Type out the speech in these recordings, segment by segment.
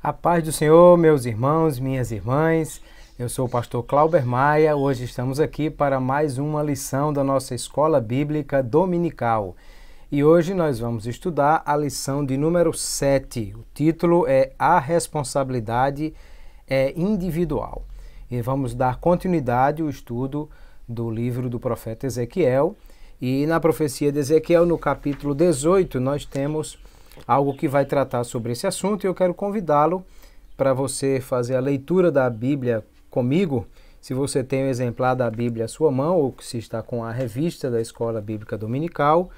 A paz do Senhor, meus irmãos, minhas irmãs. Eu sou o pastor Clauber Maia. Hoje estamos aqui para mais uma lição da nossa Escola Bíblica Dominical. E hoje nós vamos estudar a lição de número 7. O título é A Responsabilidade é Individual. E vamos dar continuidade ao estudo do livro do profeta Ezequiel. E na profecia de Ezequiel, no capítulo 18, nós temos algo que vai tratar sobre esse assunto, e eu quero convidá-lo para você fazer a leitura da Bíblia comigo. Se você tem um exemplar da Bíblia à sua mão, ou se está com a revista da Escola Bíblica Dominical,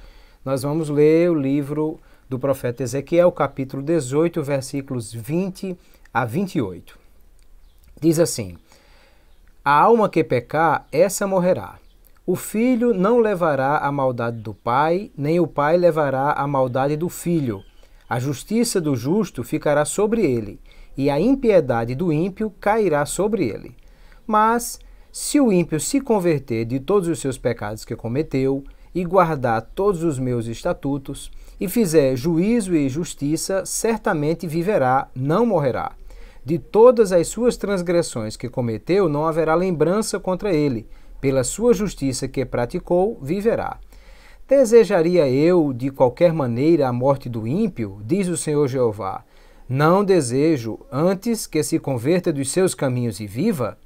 nós vamos ler o livro do profeta Ezequiel, capítulo 18, versículos 20 a 28. Diz assim: A alma que pecar, essa morrerá. O filho não levará a maldade do pai, nem o pai levará a maldade do filho. A justiça do justo ficará sobre ele, e a impiedade do ímpio cairá sobre ele. Mas, se o ímpio se converter de todos os seus pecados que cometeu, e guardar todos os meus estatutos, e fizer juízo e justiça, certamente viverá, não morrerá. De todas as suas transgressões que cometeu, não haverá lembrança contra ele. Pela sua justiça que praticou, viverá. Desejaria eu, de qualquer maneira, a morte do ímpio? Diz o Senhor Jeová. Não desejo, antes que se converta dos seus caminhos e viva?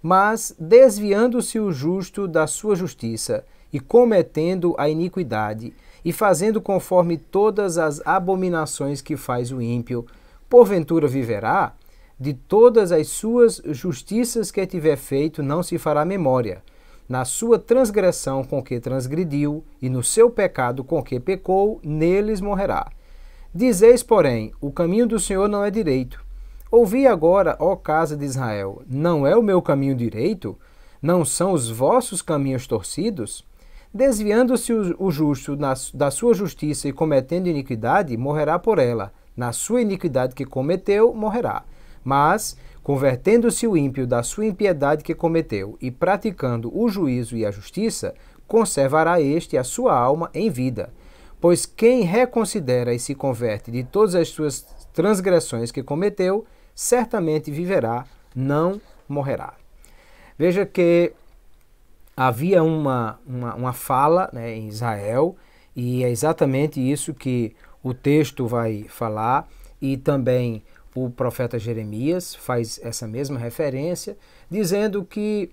Mas, desviando-se o justo da sua justiça, e cometendo a iniquidade, e fazendo conforme todas as abominações que faz o ímpio, porventura viverá? De todas as suas justiças que tiver feito, não se fará memória. Na sua transgressão com que transgrediu, e no seu pecado com que pecou, neles morrerá. Dizeis, porém, o caminho do Senhor não é direito. Ouvi agora, ó casa de Israel, não é o meu caminho direito? Não são os vossos caminhos torcidos? Desviando-se o justo da sua justiça e cometendo iniquidade, morrerá por ela. Na sua iniquidade que cometeu, morrerá. Mas, convertendo-se o ímpio da sua impiedade que cometeu e praticando o juízo e a justiça, conservará este a sua alma em vida. Pois quem reconsidera e se converte de todas as suas transgressões que cometeu, certamente viverá, não morrerá. Veja que havia uma fala, né, em Israel, e é exatamente isso que o texto vai falar, e também o profeta Jeremias faz essa mesma referência, dizendo que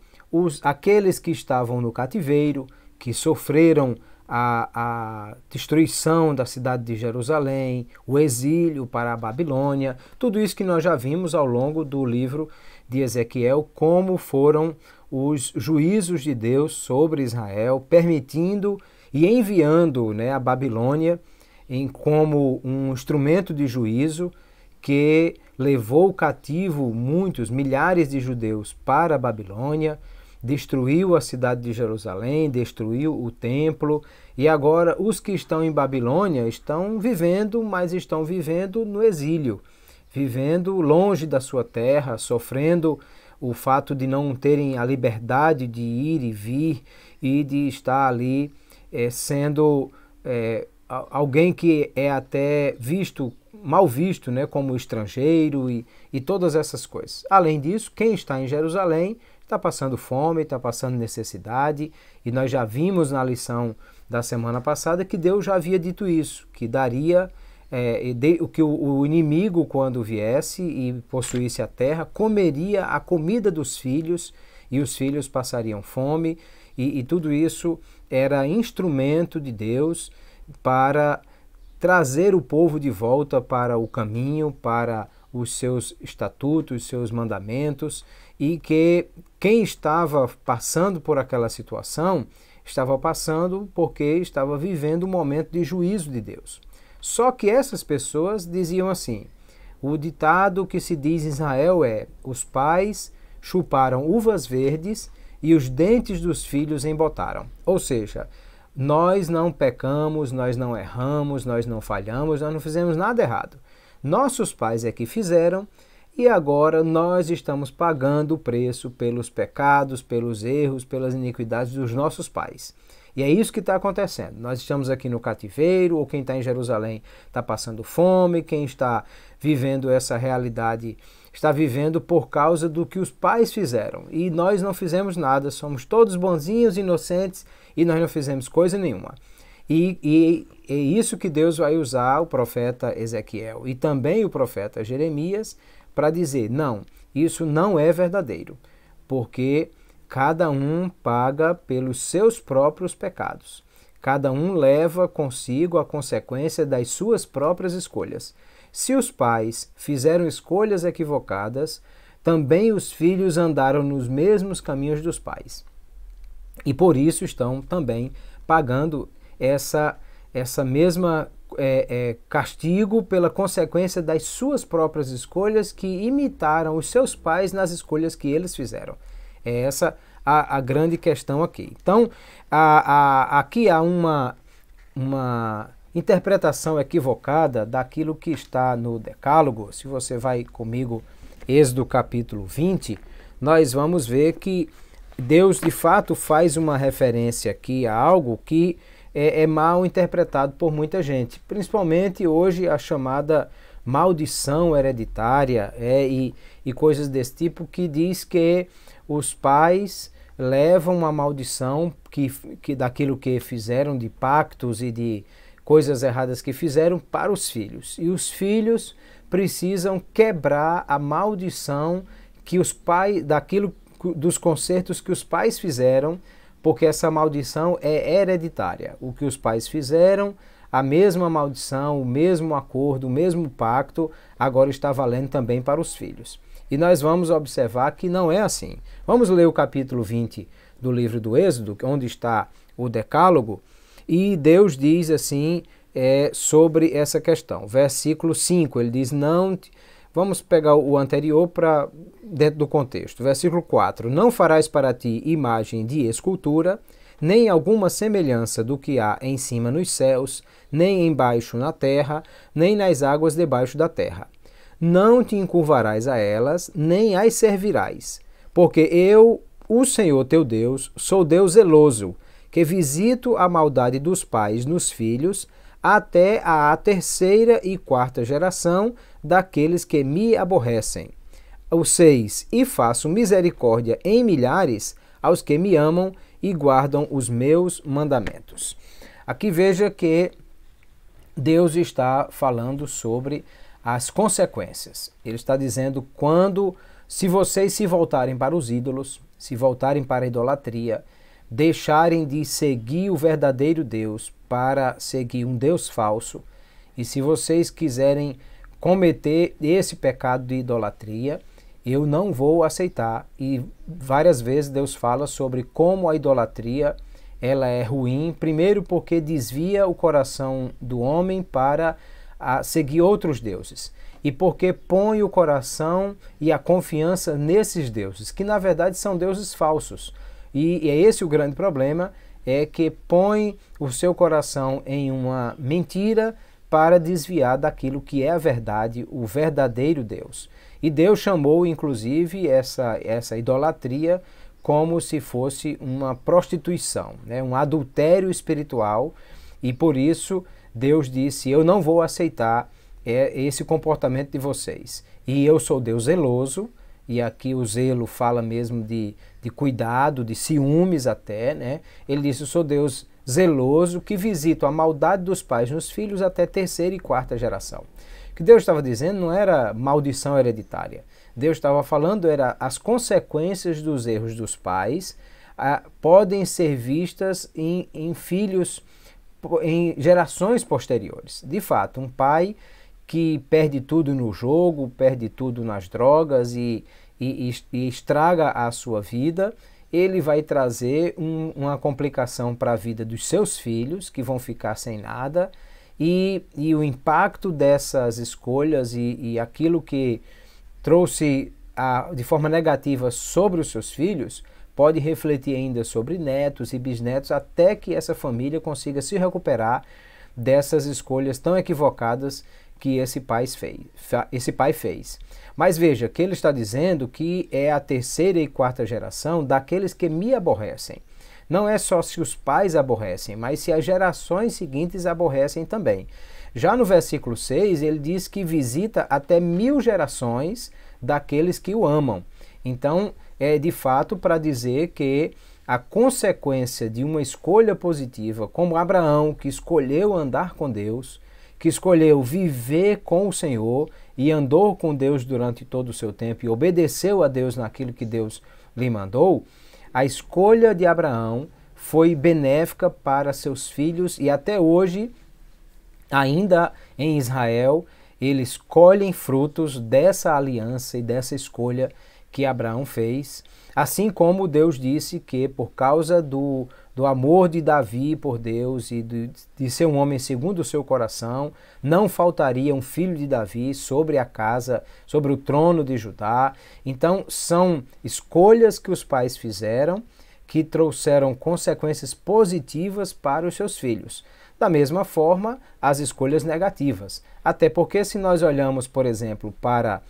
aqueles que estavam no cativeiro, que sofreram a destruição da cidade de Jerusalém, o exílio para a Babilônia, tudo isso que nós já vimos ao longo do livro de Ezequiel, como foram os juízos de Deus sobre Israel, permitindo e enviando, né, a Babilônia como um instrumento de juízo, que levou cativo milhares de judeus para a Babilônia, destruiu a cidade de Jerusalém, destruiu o templo, e agora os que estão em Babilônia estão vivendo, mas estão vivendo no exílio, vivendo longe da sua terra, sofrendo o fato de não terem a liberdade de ir e vir e de estar ali sendo alguém que é até mal visto, né, como estrangeiro e todas essas coisas. Além disso, quem está em Jerusalém está passando fome, está passando necessidade, e nós já vimos na lição da semana passada que Deus já havia dito isso, que daria que o inimigo, quando viesse e possuísse a terra, comeria a comida dos filhos, e os filhos passariam fome, e tudo isso era instrumento de Deus para trazer o povo de volta para o caminho, para os seus estatutos, os seus mandamentos, e que quem estava passando por aquela situação estava passando porque estava vivendo um momento de juízo de Deus. Só que essas pessoas diziam assim: o ditado que se diz em Israel é: os pais chuparam uvas verdes e os dentes dos filhos embotaram. Ou seja, nós não pecamos, nós não erramos, nós não falhamos, nós não fizemos nada errado. Nossos pais é que fizeram, e agora nós estamos pagando o preço pelos pecados, pelos erros, pelas iniquidades dos nossos pais. E é isso que está acontecendo. Nós estamos aqui no cativeiro, ou quem está em Jerusalém está passando fome, quem está vivendo essa realidade está vivendo por causa do que os pais fizeram. E nós não fizemos nada, somos todos bonzinhos, inocentes, e nós não fizemos coisa nenhuma. E é isso que Deus vai usar o profeta Ezequiel e também o profeta Jeremias para dizer, não, isso não é verdadeiro, porque cada um paga pelos seus próprios pecados. Cada um leva consigo a consequência das suas próprias escolhas. Se os pais fizeram escolhas equivocadas, também os filhos andaram nos mesmos caminhos dos pais. E por isso estão também pagando essa mesma castigo pela consequência das suas próprias escolhas que imitaram os seus pais nas escolhas que eles fizeram. É essa a grande questão aqui. Então, aqui há uma interpretação equivocada daquilo que está no Decálogo. Se você vai comigo, Êxodo capítulo 20, nós vamos ver que Deus de fato faz uma referência aqui a algo que é mal interpretado por muita gente, principalmente hoje a chamada maldição hereditária e coisas desse tipo, que diz que os pais levam uma maldição que daquilo que fizeram, de pactos e de coisas erradas que fizeram, para os filhos. E os filhos precisam quebrar a maldição que os pais, dos concertos que os pais fizeram, porque essa maldição é hereditária. O que os pais fizeram, a mesma maldição, o mesmo acordo, o mesmo pacto, agora está valendo também para os filhos. E nós vamos observar que não é assim. Vamos ler o capítulo 20 do livro do Êxodo, onde está o Decálogo, e Deus diz assim sobre essa questão. Versículo 5, ele diz, não... Vamos pegar o anterior para dentro do contexto. Versículo 4. Não farás para ti imagem de escultura, nem alguma semelhança do que há em cima nos céus, nem embaixo na terra, nem nas águas debaixo da terra. Não te encurvarás a elas, nem as servirás, porque eu, o Senhor teu Deus, sou Deus zeloso, que visito a maldade dos pais nos filhos, até a terceira e quarta geração daqueles que me aborrecem. O 6. E faço misericórdia em milhares aos que me amam e guardam os meus mandamentos. Aqui veja que Deus está falando sobre as consequências. Ele está dizendo se vocês se voltarem para os ídolos, se voltarem para a idolatria, deixarem de seguir o verdadeiro Deus para seguir um Deus falso, e se vocês quiserem cometer esse pecado de idolatria, eu não vou aceitar. E várias vezes Deus fala sobre como a idolatria ela é ruim, primeiro porque desvia o coração do homem para seguir outros deuses, e porque põe o coração e a confiança nesses deuses, que na verdade são deuses falsos. E é esse o grande problema, é que põe o seu coração em uma mentira para desviar daquilo que é a verdade, o verdadeiro Deus. E Deus chamou, inclusive, essa idolatria como se fosse uma prostituição, né? Um adultério espiritual, e por isso Deus disse, eu não vou aceitar esse comportamento de vocês. E eu sou Deus zeloso, e aqui o zelo fala mesmo de cuidado, de ciúmes até, né? Ele disse, eu sou Deus zeloso, que visito a maldade dos pais nos filhos até terceira e quarta geração. O que Deus estava dizendo não era maldição hereditária. Deus estava falando era as consequências dos erros dos pais podem ser vistas em filhos, em gerações posteriores. De fato, um pai que perde tudo no jogo, perde tudo nas drogas e estraga a sua vida, ele vai trazer uma complicação para a vida dos seus filhos, que vão ficar sem nada, e o impacto dessas escolhas e aquilo que trouxe de forma negativa sobre os seus filhos, pode refletir ainda sobre netos e bisnetos, até que essa família consiga se recuperar dessas escolhas tão equivocadas que esse pai fez. Mas veja, que ele está dizendo que é a terceira e quarta geração daqueles que me aborrecem. não é só se os pais aborrecem, mas se as gerações seguintes aborrecem também. Já no versículo 6, ele diz que visita até 1000 gerações daqueles que o amam. Então, é de fato para dizer que a consequência de uma escolha positiva, como Abraão, que escolheu andar com Deus, que escolheu viver com o Senhor e andou com Deus durante todo o seu tempo e obedeceu a Deus naquilo que Deus lhe mandou, a escolha de Abraão foi benéfica para seus filhos e até hoje, ainda em Israel, eles colhem frutos dessa aliança e dessa escolha que Abraão fez, assim como Deus disse que por causa do amor de Davi por Deus e de ser um homem segundo o seu coração, não faltaria um filho de Davi sobre a casa, sobre o trono de Judá. Então são escolhas que os pais fizeram que trouxeram consequências positivas para os seus filhos. Da mesma forma, as escolhas negativas. Até porque se nós olhamos, por exemplo, para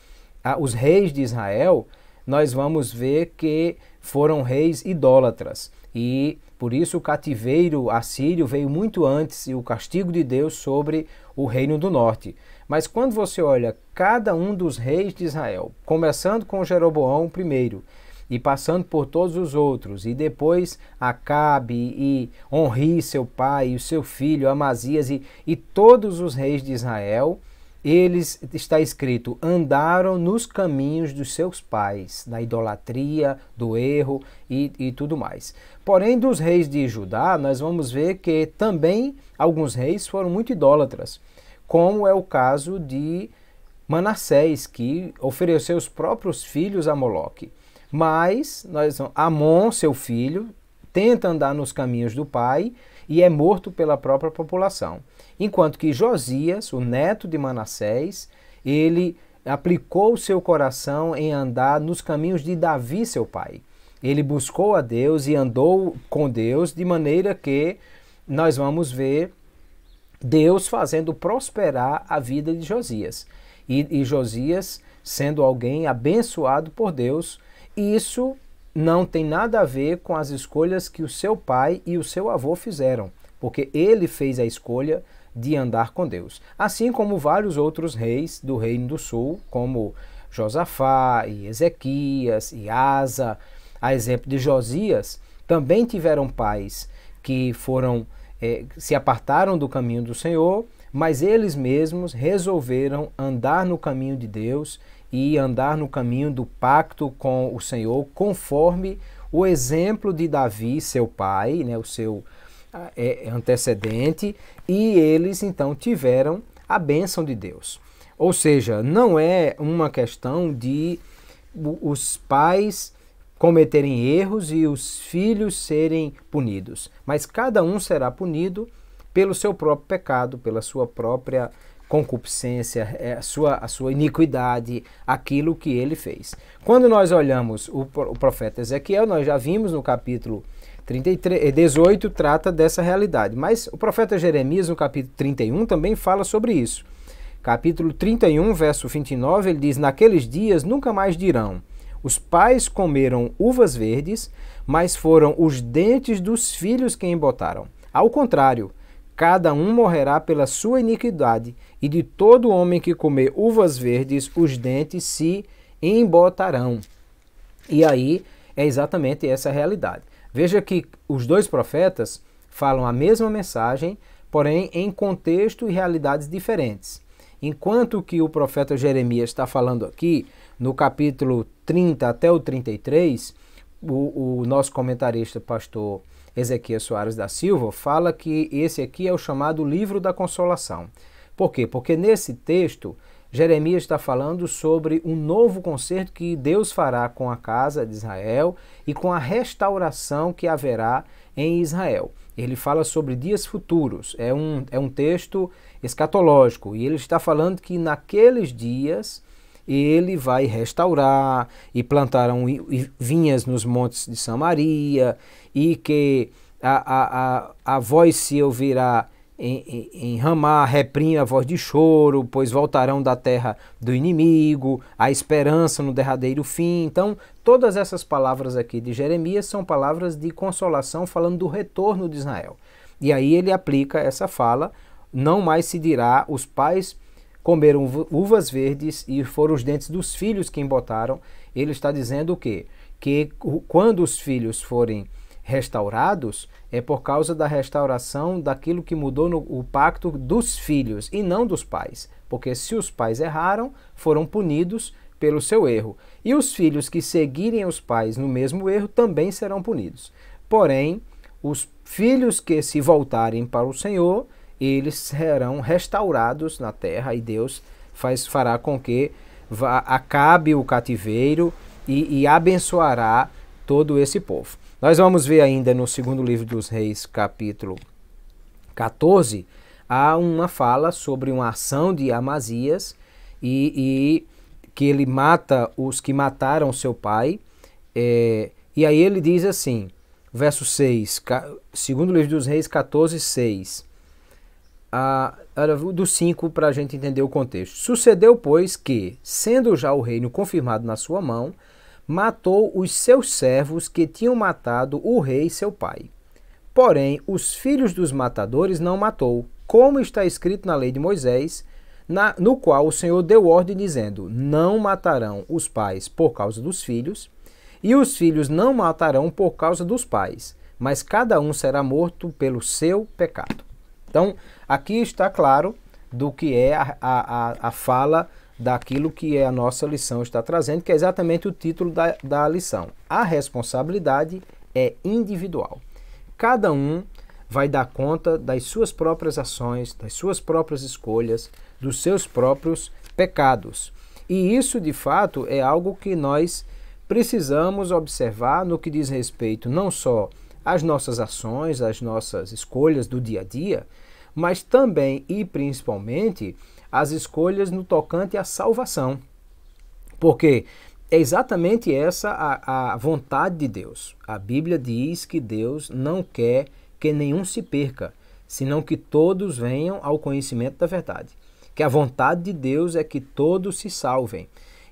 os reis de Israel, nós vamos ver que foram reis idólatras. E por isso o cativeiro assírio veio muito antes e o castigo de Deus sobre o reino do norte. Mas quando você olha cada um dos reis de Israel, começando com Jeroboão I e passando por todos os outros, e depois Acabe e Onri, seu pai, e o seu filho Amazias e todos os reis de Israel, eles, está escrito, andaram nos caminhos dos seus pais, da idolatria, do erro e tudo mais. Porém, dos reis de Judá, nós vamos ver que também alguns reis foram muito idólatras, como é o caso de Manassés, que ofereceu os próprios filhos a Moloque. Mas Amon, seu filho, tenta andar nos caminhos do pai e é morto pela própria população. Enquanto que Josias, o neto de Manassés, ele aplicou o seu coração em andar nos caminhos de Davi, seu pai. Ele buscou a Deus e andou com Deus, de maneira que nós vamos ver Deus fazendo prosperar a vida de Josias. E Josias sendo alguém abençoado por Deus. E isso não tem nada a ver com as escolhas que o seu pai e o seu avô fizeram, porque ele fez a escolha de andar com Deus. Assim como vários outros reis do Reino do Sul, como Josafá e Ezequias e Asa, a exemplo de Josias, também tiveram pais que se apartaram do caminho do Senhor, mas eles mesmos resolveram andar no caminho de Deus e andar no caminho do pacto com o Senhor, conforme o exemplo de Davi, seu pai, né, o seu antecedente, e eles então tiveram a bênção de Deus. Ou seja, não é uma questão de os pais cometerem erros e os filhos serem punidos, mas cada um será punido pelo seu próprio pecado, pela sua própria concupiscência, a sua iniquidade, aquilo que ele fez. Quando nós olhamos o profeta Ezequiel, nós já vimos no capítulo 18, trata dessa realidade. Mas o profeta Jeremias, no capítulo 31, também fala sobre isso. Capítulo 31, verso 29, ele diz: naqueles dias nunca mais dirão, os pais comeram uvas verdes, mas foram os dentes dos filhos que embotaram. Ao contrário, cada um morrerá pela sua iniquidade, e de todo homem que comer uvas verdes, os dentes se embotarão. E aí é exatamente essa a realidade. Veja que os dois profetas falam a mesma mensagem, porém em contexto e realidades diferentes. Enquanto que o profeta Jeremias está falando aqui, no capítulo 30 até o 33, o nosso comentarista, pastor Ezequias Soares da Silva, fala que esse aqui é o chamado Livro da Consolação. Por quê? Porque nesse texto, Jeremias está falando sobre um novo concerto que Deus fará com a casa de Israel e com a restauração que haverá em Israel. Ele fala sobre dias futuros, é um texto escatológico, e ele está falando que naqueles dias ele vai restaurar e plantarão vinhas nos montes de Samaria, e que a voz se ouvirá em Ramá, reprime a voz de choro, pois voltarão da terra do inimigo, a esperança no derradeiro fim. Então, todas essas palavras aqui de Jeremias são palavras de consolação, falando do retorno de Israel. E aí ele aplica essa fala: não mais se dirá, os pais comeram uvas verdes e foram os dentes dos filhos que embotaram. Ele está dizendo o quê? Que quando os filhos forem restaurados, é por causa da restauração daquilo que mudou no pacto dos filhos e não dos pais. Porque se os pais erraram, foram punidos pelo seu erro. E os filhos que seguirem os pais no mesmo erro também serão punidos. Porém, os filhos que se voltarem para o Senhor, eles serão restaurados na terra e Deus fará com que acabe o cativeiro e abençoará todo esse povo. Nós vamos ver ainda no segundo livro dos Reis, capítulo 14, há uma fala sobre uma ação de Amazias e que ele mata os que mataram seu pai. E aí ele diz assim, verso 6, segundo livro dos Reis 14, 6, do 5 para a gente entender o contexto. Sucedeu, pois, que, sendo já o reino confirmado na sua mão, matou os seus servos que tinham matado o rei seu pai. Porém, os filhos dos matadores não matou, como está escrito na lei de Moisés, no qual o Senhor deu ordem dizendo: não matarão os pais por causa dos filhos, e os filhos não matarão por causa dos pais, mas cada um será morto pelo seu pecado. Então, aqui está claro do que é a fala daquilo que a nossa lição está trazendo, que é exatamente o título da lição. A responsabilidade é individual. Cada um vai dar conta das suas próprias ações, das suas próprias escolhas, dos seus próprios pecados. E isso, de fato, é algo que nós precisamos observar no que diz respeito não só às nossas ações, às nossas escolhas do dia a dia, mas também e principalmente as escolhas no tocante à salvação. Porque é exatamente essa a vontade de Deus. A Bíblia diz que Deus não quer que nenhum se perca, senão que todos venham ao conhecimento da verdade. Que a vontade de Deus é que todos se salvem.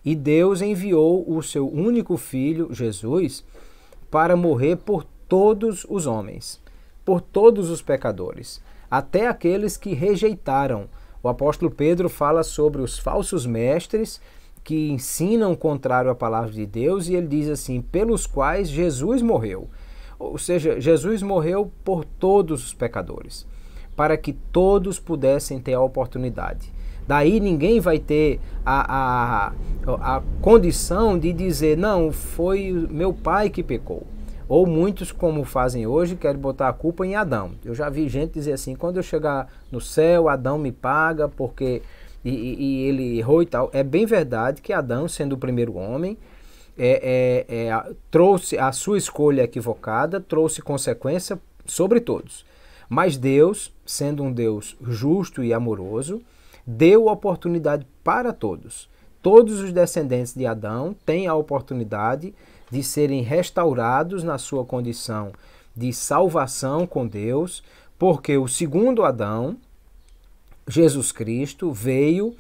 E Deus enviou o seu único filho, Jesus, para morrer por todos os homens, por todos os pecadores, até aqueles que rejeitaram. O apóstolo Pedro fala sobre os falsos mestres que ensinam contrário à palavra de Deus e ele diz assim, pelos quais Jesus morreu. Ou seja, Jesus morreu por todos os pecadores, para que todos pudessem ter a oportunidade. Daí ninguém vai ter a condição de dizer, não, foi meu pai que pecou. Ou muitos, como fazem hoje, querem botar a culpa em Adão. Eu já vi gente dizer assim, quando eu chegar no céu, Adão me paga porque e ele errou e tal. É bem verdade que Adão, sendo o primeiro homem, trouxe a sua escolha equivocada, trouxe consequência sobre todos. Mas Deus, sendo um Deus justo e amoroso, deu oportunidade para todos. Todos os descendentes de Adão têm a oportunidade de serem restaurados na sua condição de salvação com Deus, porque o segundo Adão, Jesus Cristo, veio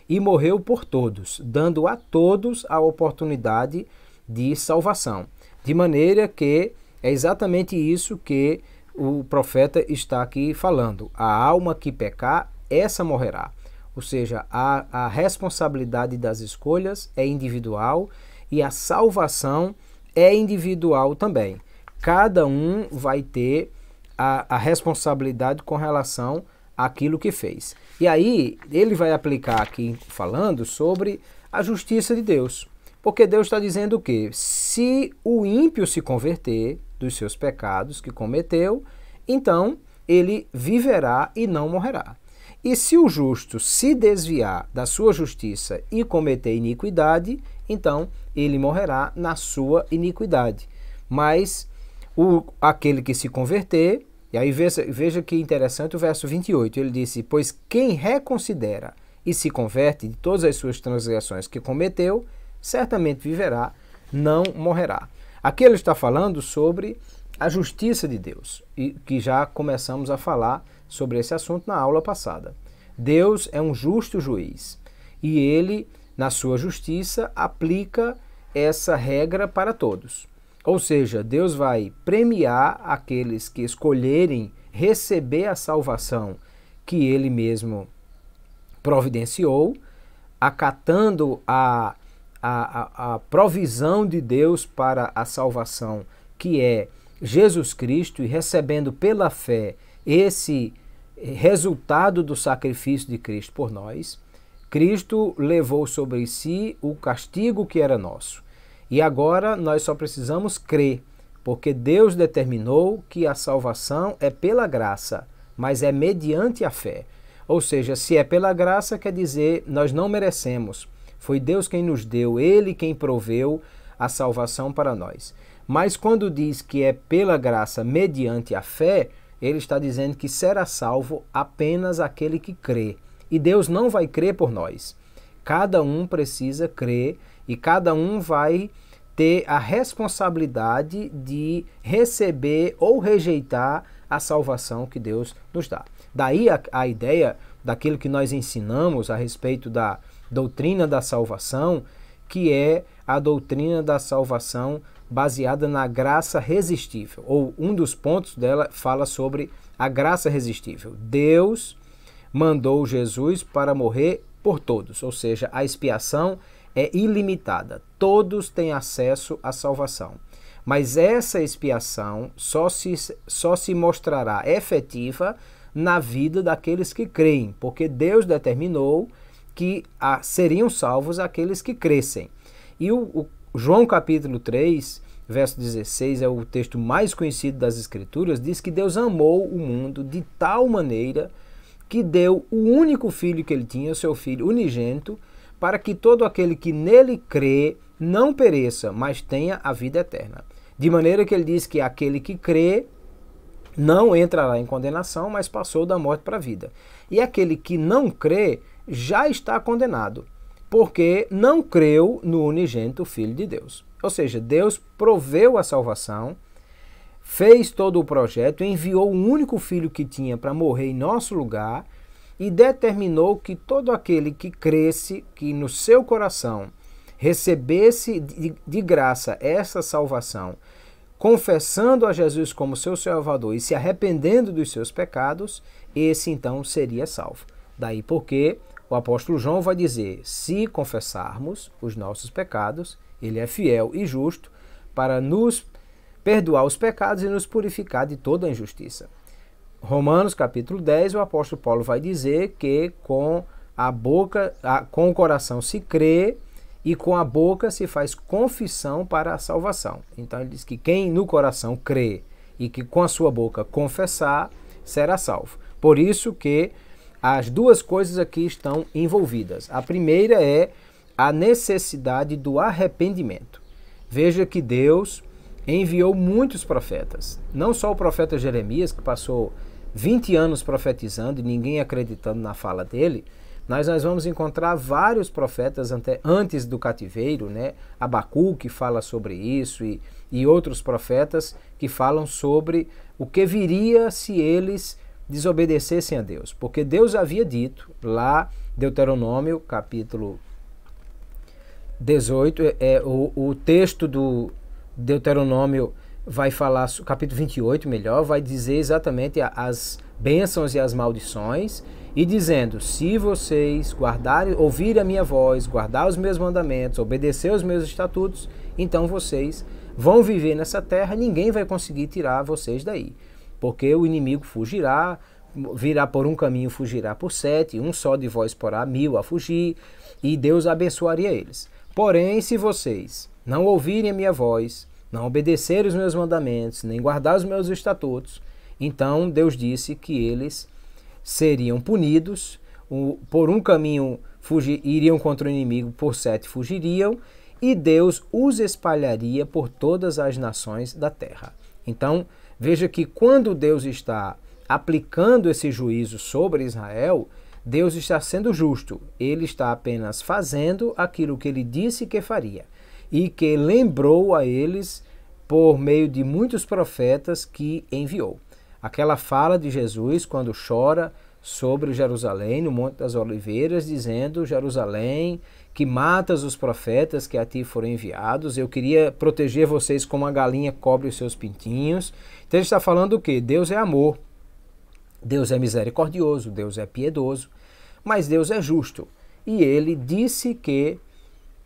e morreu por todos, dando a todos a oportunidade de salvação. De maneira que é exatamente isso que o profeta está aqui falando. A alma que pecar, essa morrerá. Ou seja, a responsabilidade das escolhas é individual e a salvação é individual também. Cada um vai ter a responsabilidade com relação àquilo que fez. E aí, ele vai aplicar aqui falando sobre a justiça de Deus. Porque Deus está dizendo o quê? Se o ímpio se converter dos seus pecados que cometeu, então ele viverá e não morrerá. E se o justo se desviar da sua justiça e cometer iniquidade, então ele morrerá na sua iniquidade. Mas aquele que se converter, e aí veja que interessante o verso 28, ele disse, pois quem reconsidera e se converte de todas as suas transgressões que cometeu, certamente viverá, não morrerá. Aqui ele está falando sobre a justiça de Deus, e que já começamos a falar sobre esse assunto na aula passada. Deus é um justo juiz e ele, na sua justiça, aplica essa regra para todos. Ou seja, Deus vai premiar aqueles que escolherem receber a salvação que ele mesmo providenciou, acatando a provisão de Deus para a salvação, que é Jesus Cristo, e recebendo pela fé esse resultado do sacrifício de Cristo por nós. Cristo levou sobre si o castigo que era nosso. E agora nós só precisamos crer, porque Deus determinou que a salvação é pela graça, mas é mediante a fé. Ou seja, se é pela graça, quer dizer, nós não merecemos. Foi Deus quem nos deu, Ele quem proveu a salvação para nós. Mas quando diz que é pela graça mediante a fé, ele está dizendo que será salvo apenas aquele que crê. E Deus não vai crer por nós. Cada um precisa crer e cada um vai ter a responsabilidade de receber ou rejeitar a salvação que Deus nos dá. Daí a ideia daquilo que nós ensinamos a respeito da doutrina da salvação, que é a doutrina da salvação baseada na graça resistível. Ou um dos pontos dela fala sobre a graça resistível. Deus mandou Jesus para morrer por todos, ou seja, a expiação é ilimitada. Todos têm acesso à salvação. Mas essa expiação só se mostrará efetiva na vida daqueles que creem, porque Deus determinou que seriam salvos aqueles que crescem. E o João capítulo 3, verso 16, é o texto mais conhecido das Escrituras, diz que Deus amou o mundo de tal maneira que deu o único filho que ele tinha, o seu filho unigênito, para que todo aquele que nele crê não pereça, mas tenha a vida eterna. De maneira que ele diz que aquele que crê não entrará em condenação, mas passou da morte para a vida. E aquele que não crê já está condenado, porque não creu no unigênito Filho de Deus. Ou seja, Deus proveu a salvação, fez todo o projeto, enviou o único filho que tinha para morrer em nosso lugar e determinou que todo aquele que cresce, que no seu coração recebesse de graça essa salvação, confessando a Jesus como seu Salvador e se arrependendo dos seus pecados, esse então seria salvo. Daí porque o apóstolo João vai dizer, se confessarmos os nossos pecados, ele é fiel e justo para nos perdoar os pecados e nos purificar de toda a injustiça. Romanos capítulo 10, o apóstolo Paulo vai dizer que com o coração se crê e com a boca se faz confissão para a salvação. Então ele diz que quem no coração crê e que com a sua boca confessar, será salvo. Por isso que as duas coisas aqui estão envolvidas. A primeira é a necessidade do arrependimento. Veja que Deus enviou muitos profetas. Não só o profeta Jeremias, que passou 20 anos profetizando e ninguém acreditando na fala dele, mas nós vamos encontrar vários profetas antes do cativeiro, né? Abacuque fala sobre isso e outros profetas que falam sobre o que viria se eles desobedecessem a Deus. Porque Deus havia dito lá, Deuteronômio, capítulo 18, o texto do Deuteronômio vai falar, capítulo 28, melhor, vai dizer exatamente as bênçãos e as maldições, e dizendo, se vocês ouvirem a minha voz, guardar os meus mandamentos, obedecer os meus estatutos, então vocês vão viver nessa terra, ninguém vai conseguir tirar vocês daí. Porque o inimigo fugirá, virá por um caminho, fugirá por 7, um só de vós porá 1000 a fugir, e Deus abençoaria eles. Porém, se vocês não ouvirem a minha voz, não obedecerem os meus mandamentos, nem guardar os meus estatutos, então Deus disse que eles seriam punidos, por um caminho iriam contra o inimigo, por 7 fugiriam, e Deus os espalharia por todas as nações da terra. Então, veja que quando Deus está aplicando esse juízo sobre Israel, Deus está sendo justo. Ele está apenas fazendo aquilo que ele disse que faria e que lembrou a eles por meio de muitos profetas que enviou. aquela fala de Jesus quando chora sobre Jerusalém, no Monte das Oliveiras, dizendo: Jerusalém, que matas os profetas que a ti foram enviados, eu queria proteger vocês como a galinha cobre os seus pintinhos. Então ele está falando o quê? Deus é amor, Deus é misericordioso, Deus é piedoso, mas Deus é justo. E ele disse que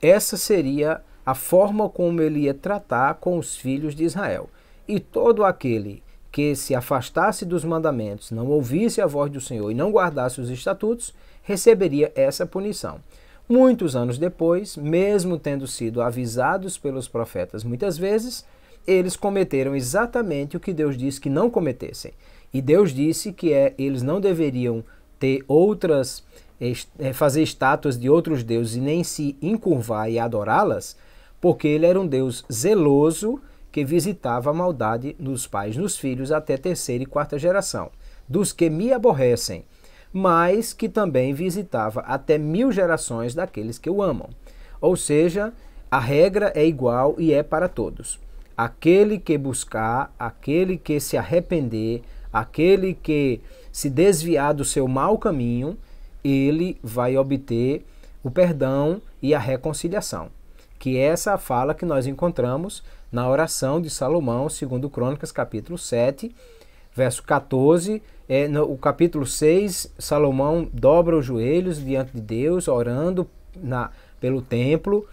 essa seria a forma como ele ia tratar com os filhos de Israel. E todo aquele que se afastasse dos mandamentos, não ouvisse a voz do Senhor e não guardasse os estatutos, receberia essa punição. Muitos anos depois, mesmo tendo sido avisados pelos profetas muitas vezes, eles cometeram exatamente o que Deus disse que não cometessem. E Deus disse que eles não deveriam ter fazer estátuas de outros deuses e nem se encurvar e adorá-las, porque ele era um Deus zeloso que visitava a maldade nos pais, nos filhos, até terceira e quarta geração, dos que me aborrecem, mas que também visitava até 1000 gerações daqueles que o amam. Ou seja, a regra é igual e é para todos. Aquele que buscar, aquele que se arrepender, aquele que se desviar do seu mau caminho, ele vai obter o perdão e a reconciliação. Que é essa fala que nós encontramos na oração de Salomão, segundo Crônicas, capítulo 7, verso 14. No capítulo 6, Salomão dobra os joelhos diante de Deus, orando pelo templo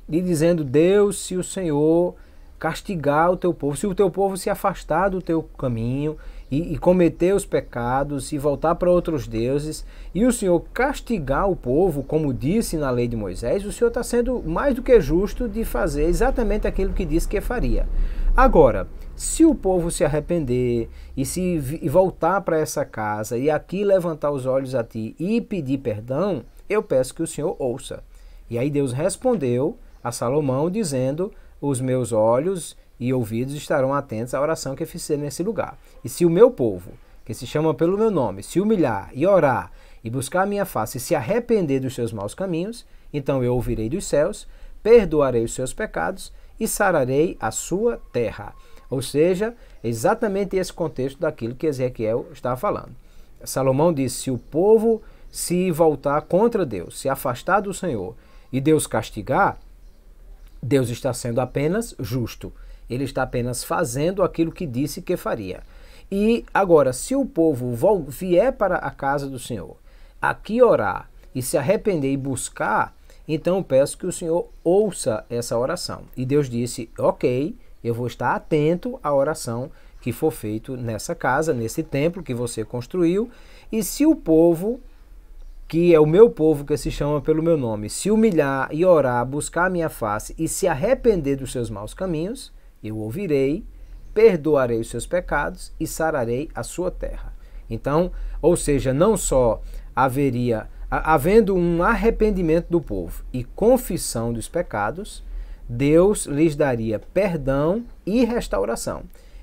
e dizendo: Deus, se o Senhor castigar o teu povo, se o teu povo se afastar do teu caminho e cometer os pecados e voltar para outros deuses, e o Senhor castigar o povo, como disse na lei de Moisés, o Senhor está sendo mais do que justo de fazer exatamente aquilo que disse que faria. Agora, se o povo se arrepender e voltar para essa casa e aqui levantar os olhos a ti e pedir perdão, eu peço que o Senhor ouça. E aí Deus respondeu a Salomão dizendo: os meus olhos e ouvidos estarão atentos à oração que fizer nesse lugar. E se o meu povo, que se chama pelo meu nome, se humilhar e orar e buscar a minha face e se arrepender dos seus maus caminhos, então eu ouvirei dos céus, perdoarei os seus pecados e sararei a sua terra. Ou seja, exatamente esse contexto daquilo que Ezequiel estava falando. Salomão disse: se o povo se voltar contra Deus, se afastar do Senhor e Deus castigar, Deus está sendo apenas justo. Ele está apenas fazendo aquilo que disse que faria. E agora, se o povo vier para a casa do Senhor, aqui orar e se arrepender e buscar, então eu peço que o Senhor ouça essa oração. E Deus disse: ok, eu vou estar atento à oração que for feita nessa casa, nesse templo que você construiu. E se o povo, que é o meu povo que se chama pelo meu nome, se humilhar e orar, buscar a minha face e se arrepender dos seus maus caminhos, eu ouvirei, perdoarei os seus pecados e sararei a sua terra. Então, ou seja, não só havendo um arrependimento do povo e confissão dos pecados, Deus lhes daria perdão e restauração,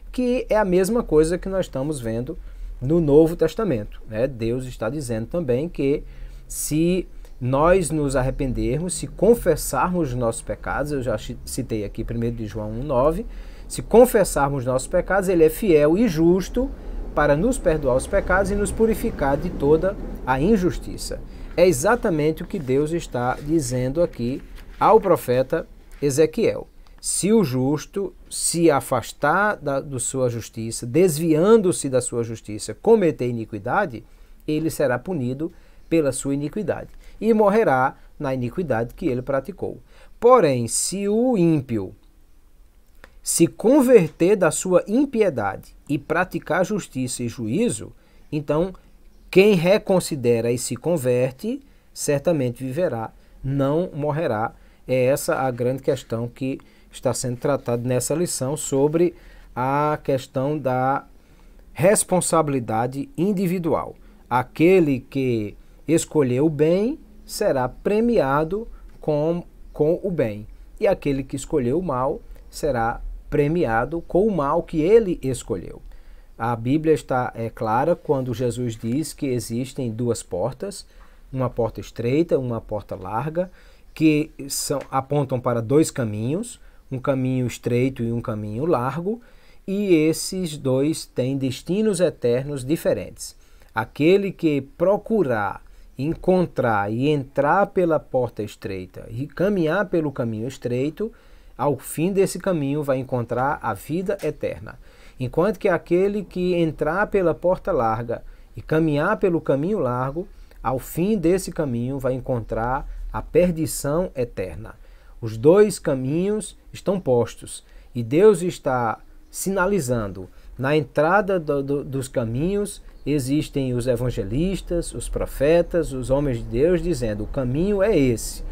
que é a mesma coisa que nós estamos vendo no Novo Testamento, né? Deus está dizendo também que se nós nos arrependermos, se confessarmos os nossos pecados, eu já citei aqui 1 de João 1,9, se confessarmos nossos pecados, ele é fiel e justo para nos perdoar os pecados e nos purificar de toda a injustiça. É exatamente o que Deus está dizendo aqui ao profeta Ezequiel. Se o justo se afastar da sua justiça, desviando-se da sua justiça, cometer iniquidade, ele será punido pela sua iniquidade e morrerá na iniquidade que ele praticou. Porém, se o ímpio se converter da sua impiedade e praticar justiça e juízo, então quem reconsidera e se converte, certamente viverá, não morrerá. É essa a grande questão que está sendo tratada nessa lição sobre a questão da responsabilidade individual. Aquele que escolheu o bem será premiado com o bem, e aquele que escolheu o mal será premiado com o mal que ele escolheu. A Bíblia está clara quando Jesus diz que existem duas portas, uma porta estreita, uma porta larga, que apontam para dois caminhos, um caminho estreito e um caminho largo, e esses dois têm destinos eternos diferentes. Aquele que procurar, encontrar e entrar pela porta estreita e caminhar pelo caminho estreito, ao fim desse caminho vai encontrar a vida eterna. Enquanto que aquele que entrar pela porta larga e caminhar pelo caminho largo, ao fim desse caminho vai encontrar a perdição eterna. Os dois caminhos estão postos e Deus está sinalizando. Na entrada dos caminhos existem os evangelistas, os profetas, os homens de Deus dizendo: o caminho é esse.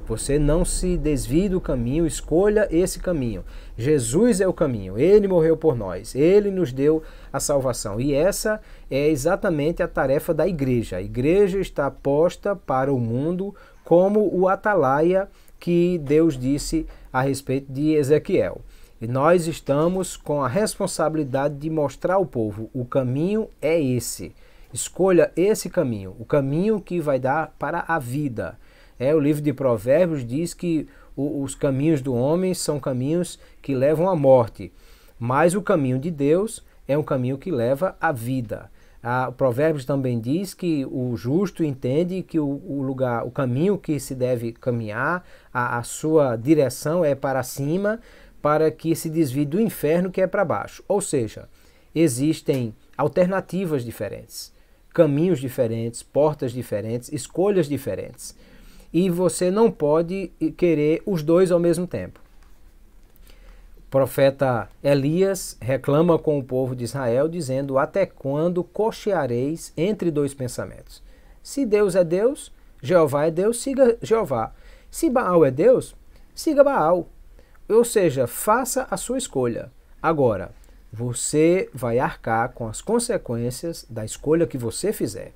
Você não se desvie do caminho, escolha esse caminho. Jesus é o caminho, Ele morreu por nós, Ele nos deu a salvação. E essa é exatamente a tarefa da igreja. A igreja está posta para o mundo como o atalaia que Deus disse a respeito de Ezequiel. E nós estamos com a responsabilidade de mostrar ao povo: o caminho é esse. Escolha esse caminho, o caminho que vai dar para a vida. O livro de Provérbios diz que os caminhos do homem são caminhos que levam à morte, mas o caminho de Deus é um caminho que leva à vida. O Provérbios também diz que o justo entende que o caminho que se deve caminhar, a sua direção é para cima, para que se desvie do inferno que é para baixo. Ou seja, existem alternativas diferentes, caminhos diferentes, portas diferentes, escolhas diferentes. E você não pode querer os dois ao mesmo tempo. O profeta Elias reclama com o povo de Israel, dizendo: até quando cocheareis entre dois pensamentos? Se Deus é Deus, Jeová é Deus, siga Jeová. Se Baal é Deus, siga Baal. Ou seja, faça a sua escolha. Agora, você vai arcar com as consequências da escolha que você fizer.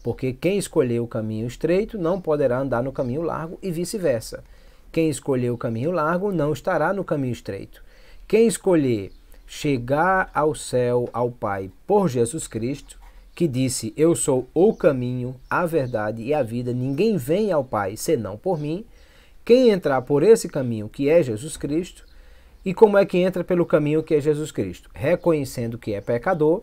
Porque quem escolher o caminho estreito não poderá andar no caminho largo e vice-versa. Quem escolher o caminho largo não estará no caminho estreito. Quem escolher chegar ao céu, ao Pai, por Jesus Cristo, que disse: eu sou o caminho, a verdade e a vida, ninguém vem ao Pai senão por mim. Quem entrar por esse caminho, que é Jesus Cristo, e como é que entra pelo caminho que é Jesus Cristo? Reconhecendo que é pecador,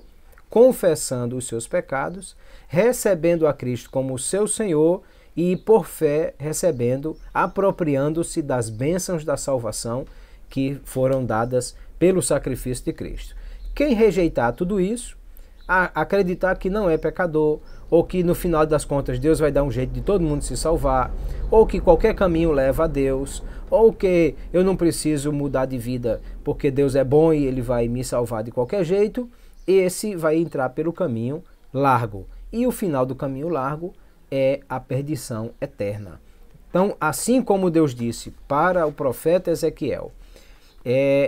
confessando os seus pecados, recebendo a Cristo como seu Senhor e, por fé, recebendo, apropriando-se das bênçãos da salvação que foram dadas pelo sacrifício de Cristo. Quem rejeitar tudo isso, acreditar que não é pecador, ou que no final das contas Deus vai dar um jeito de todo mundo se salvar, ou que qualquer caminho leva a Deus, ou que eu não preciso mudar de vida porque Deus é bom e Ele vai me salvar de qualquer jeito, esse vai entrar pelo caminho largo. E o final do caminho largo é a perdição eterna. Então, assim como Deus disse para o profeta Ezequiel,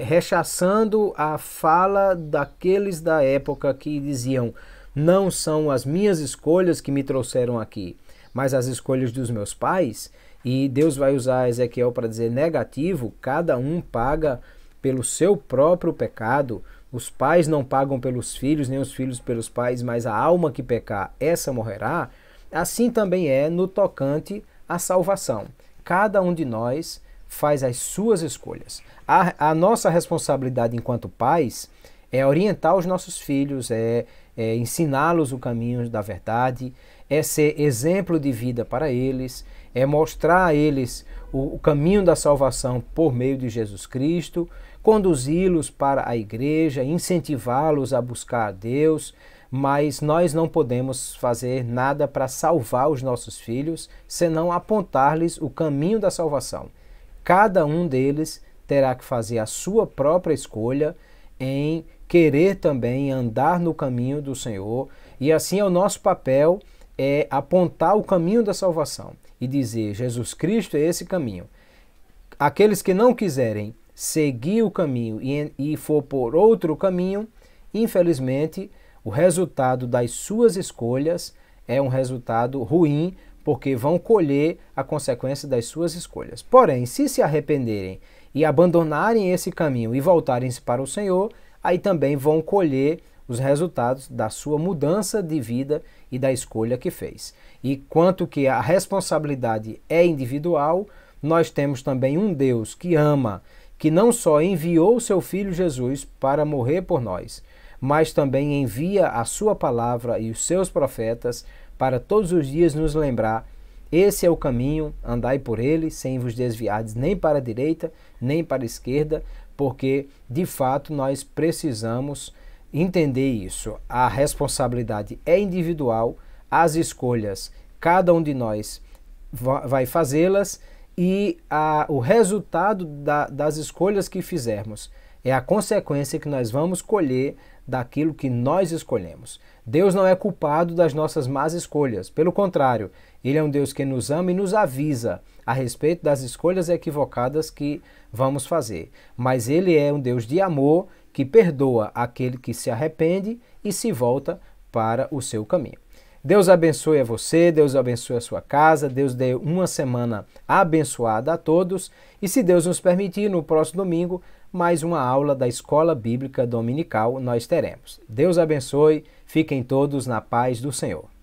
rechaçando a fala daqueles da época que diziam: não são as minhas escolhas que me trouxeram aqui, mas as escolhas dos meus pais, e Deus vai usar Ezequiel para dizer negativo: cada um paga pelo seu próprio pecado. Os pais não pagam pelos filhos, nem os filhos pelos pais, mas a alma que pecar, essa morrerá. Assim também é no tocante à salvação. Cada um de nós faz as suas escolhas. A nossa responsabilidade enquanto pais é orientar os nossos filhos, é ensiná-los o caminho da verdade, é ser exemplo de vida para eles, é mostrar a eles o caminho da salvação por meio de Jesus Cristo, conduzi-los para a igreja, incentivá-los a buscar a Deus, mas nós não podemos fazer nada para salvar os nossos filhos, senão apontar-lhes o caminho da salvação. Cada um deles terá que fazer a sua própria escolha em querer também andar no caminho do Senhor, e assim é o nosso papel, é apontar o caminho da salvação e dizer: Jesus Cristo é esse caminho. Aqueles que não quiserem seguir o caminho e for por outro caminho, infelizmente, o resultado das suas escolhas é um resultado ruim, porque vão colher a consequência das suas escolhas. Porém, se arrependerem e abandonarem esse caminho e voltarem-se para o Senhor, aí também vão colher os resultados da sua mudança de vida e da escolha que fez. E quanto que a responsabilidade é individual, nós temos também um Deus que ama, que não só enviou o seu Filho Jesus para morrer por nós, mas também envia a sua palavra e os seus profetas para todos os dias nos lembrar: esse é o caminho, andai por ele, sem vos desviardes nem para a direita, nem para a esquerda, porque, de fato, nós precisamos entender isso. A responsabilidade é individual, as escolhas, cada um de nós vai fazê-las, e o resultado das escolhas que fizermos é a consequência que nós vamos colher daquilo que nós escolhemos. Deus não é culpado das nossas más escolhas. Pelo contrário, Ele é um Deus que nos ama e nos avisa a respeito das escolhas equivocadas que vamos fazer. Mas Ele é um Deus de amor que perdoa aquele que se arrepende e se volta para o seu caminho. Deus abençoe a você, Deus abençoe a sua casa, Deus dê uma semana abençoada a todos e, se Deus nos permitir, no próximo domingo, mais uma aula da Escola Bíblica Dominical nós teremos. Deus abençoe, fiquem todos na paz do Senhor.